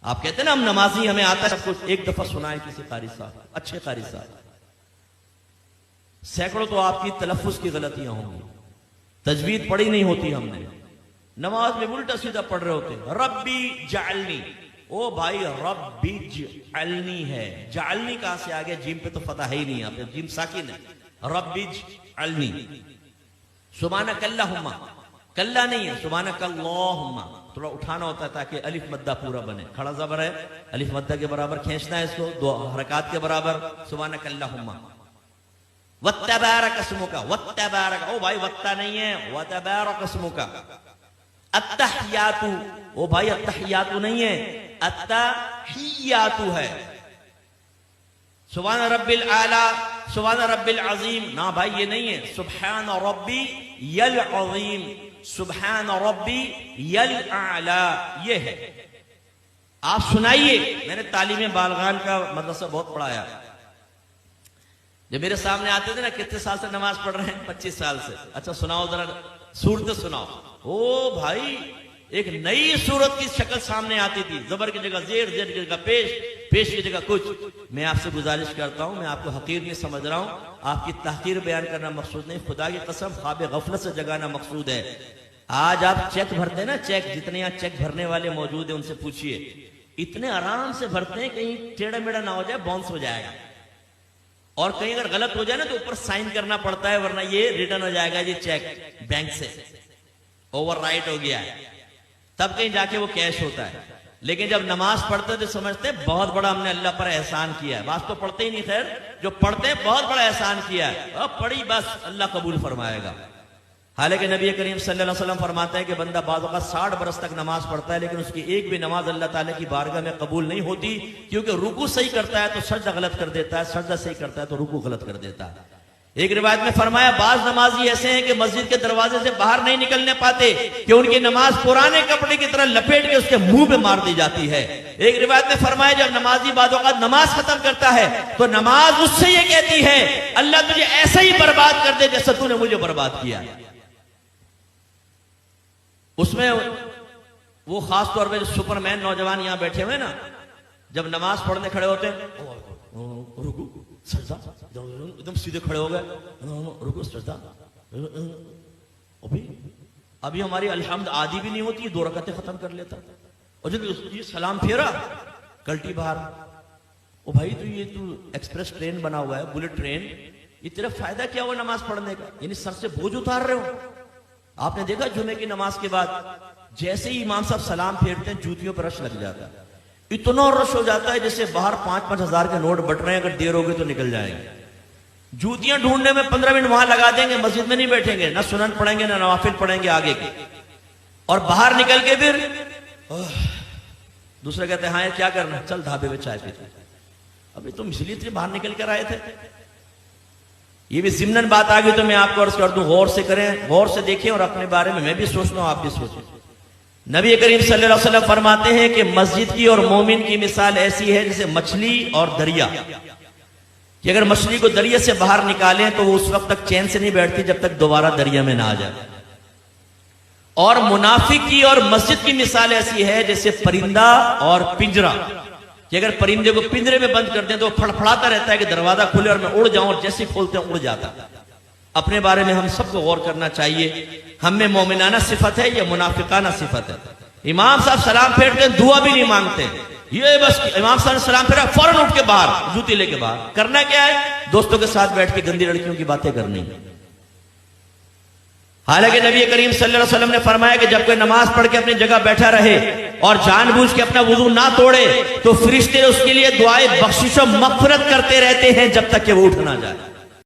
आप कहते हैं ना हम नमाजी, हमें आता है सब कुछ, एक दफा सुनाए किसी कारी साहब, अच्छे कारी साहब। सैकड़ों तो आपकी तलफ्फुज की गलतियां होंगी, तजवीद पढ़ी नहीं होती हमने, नमाज में उल्टा सीधा पढ़ रहे होते। रब्बी जालनी, ओ भाई रब्बी जालनी है, जालनी कहां से आ गया? जीम पे तो फतह है ही नहीं, यहाँ पे जीम साकिन है। रब्बी जालनी, सुब्हानक अल्लाहुम्मा, कल्ला नहीं है, सुब्हानक अल्लाहुम्मा, थोड़ा उठाना होता है ताकि अलिफ मद्दा पूरा बने। खड़ा ज़बर है, अलिफ मद्दा के बराबर खींचना है इसको, दो हरकत के बराबर। सुब्हानक अल्लाहुम्मा वत्तबारक अस्मुका, वत्तबारक, ओ भाई वत्ता नहीं है, वत्तबारक अस्मुका। अत्तहियातु, ओ भाई अत्तहियातु नहीं है, अत्तहियातु है। सुब्हान रब्बिल आला, सुब्हान रब्बिल अजीम, ना भाई ये नहीं है, सुब्हान रब्बी यल अजीम, सुब्हान रब्बी यल आला, ये है। आप सुनाइए, मैंने तालीम बालगान का मदरसा बहुत पढ़ाया। जब मेरे सामने आते थे ना, कितने साल से नमाज पढ़ रहे हैं? 25 साल से। अच्छा सुनाओ जरा सूरत सुनाओ। ओ भाई एक नई सूरत की शक्ल सामने आती थी, जबर की जगह जेर, जेर की जगह पेश, पेश की जगह कुछ। मैं आपसे गुजारिश करता हूं, मैं आपको हकीर नहीं समझ रहा हूं, आपकी तहकीर बयान करना मकसूद नहीं, खुदा की कसम ख्वाब गफलत से जगाना मकसूद है। आज आप चेक भरते हैं ना, चेक, जितने यहाँ चेक भरने वाले मौजूद है उनसे पूछिए, इतने आराम से भरते हैं, कहीं टेढ़ा मेढ़ा ना हो जाए, बाउंस हो जाएगा। और कहीं अगर गलत हो जाए ना तो ऊपर साइन करना पड़ता है, वरना ये रिटर्न हो जाएगा ये चेक बैंक से, ओवरराइट हो गया है, तब कहीं जाके वो कैश होता है। लेकिन जब नमाज पढ़ते तो समझते हैं बहुत बड़ा हमने अल्लाह पर एहसान किया है। बात तो पढ़ते ही नहीं, खैर जो पढ़ते हैं बहुत बड़ा एहसान किया है, अब पढ़ी बस अल्लाह कबूल फरमाएगा। हालांकि नबी करीम सल्लल्लाहु अलैहि वसल्लम फरमाते हैं कि बंदा बाज़ औक़ात 60 बरस तक नमाज पढ़ता है, लेकिन उसकी एक भी नमाज अल्लाह ताला की बारगाह में कबूल नहीं होती, क्योंकि रुकू सही करता है तो सजदा गलत कर देता है, सजदा सही करता है तो रुकू गलत कर देता है। एक रिवायत में फरमाया, बाज नमाजी ऐसे हैं कि मस्जिद के दरवाजे से बाहर नहीं निकलने पाते कि उनकी नमाज पुराने कपड़े की तरह लपेट के उसके मुंह पे मार दी जाती है। एक रिवायत में फरमाया, जब नमाजी बाज़ औक़ात नमाज खत्म करता है तो नमाज उससे ये कहती है, अल्लाह तुझे ऐसे ही बर्बाद कर दे जैसे तूने मुझे बर्बाद किया। उसमें वो खास तौर पे सुपरमैन नौजवान यहां बैठे हुए ना, जब नमाज पढ़ने खड़े होते हैं, रुकू सजदा, एकदम सीधे खड़े हो गए, रुकू सजदा, अभी हमारी अल्हम्द आदि भी नहीं होती, 2 रकअतें खत्म कर लेता। और जब ये सलाम फेरा, कल्टी बाहर, ओ भाई तो ये तू एक्सप्रेस ट्रेन बना हुआ है, बुलेट ट्रेन, ये तेरा फायदा क्या हुआ नमाज पढ़ने का? यानी सर से बोझ उतार रहे हो। आपने देखा जुमे की नमाज के बाद जैसे ही इमाम साहब सलाम फेरते हैं, जूतियों पर रश लग जाता है, इतना रश हो जाता है जैसे बाहर 5-5 हजार के नोट बट रहे हैं, अगर देर हो गई तो निकल जाएंगे। जूतियां ढूंढने में 15 मिनट वहां लगा देंगे, मस्जिद में नहीं बैठेंगे, ना सुनन पढ़ेंगे ना नवाफिल पढ़ेंगे आगे के, और बाहर निकल के फिर दूसरे कहते हैं, हाँ क्या करना, चल ढाबे में चाय पीते। अभी तुम इसलिए बाहर निकल कर आए थे। ये भी जिम्नन बात आ गई तो मैं आपको अर्ज कर दूं, गौर से करें, गौर से देखें, और अपने बारे में मैं भी सोचता हूं, आप भी सोचें। नबी करीम सल्लल्लाहु अलैहि वसल्लम फरमाते हैं कि मस्जिद की और मोमिन की मिसाल ऐसी है जैसे मछली और दरिया, कि अगर मछली को दरिया से बाहर निकालें तो वो उस वक्त तक चैन से नहीं बैठती जब तक दोबारा दरिया में ना आ जाए। और मुनाफिक की और मस्जिद की मिसाल ऐसी है जैसे परिंदा और पिंजरा, कि अगर परिंदे को पिंजरे में बंद कर दें तो फड़फड़ाता रहता है कि दरवाजा खुले और मैं उड़ जाऊं, और जैसे खोलते हैं उड़ जाता। अपने बारे में हम सबको गौर करना चाहिए, हम में मोमिनाना सिफत है या मुनाफिकाना सिफत है। इमाम साहब सलाम फेरते हैं, दुआ भी नहीं मांगते, ये बस इमाम साहब ने सलाम फेरा फौरन उठ के बाहर, जूती लेके बाहर। करना क्या है? दोस्तों के साथ बैठ के गंदी लड़कियों की बातें करनी। हालांकि नबी करीम सल्लल्लाहु अलैहि वसल्लम ने फरमाया कि जब कोई नमाज पढ़ के अपनी जगह बैठा रहे और जानबूझ के अपना वुजू ना तोड़े तो फरिश्ते उसके लिए दुआए बख्शिश और मग़फ़िरत करते रहते हैं जब तक कि वो उठ ना जाए।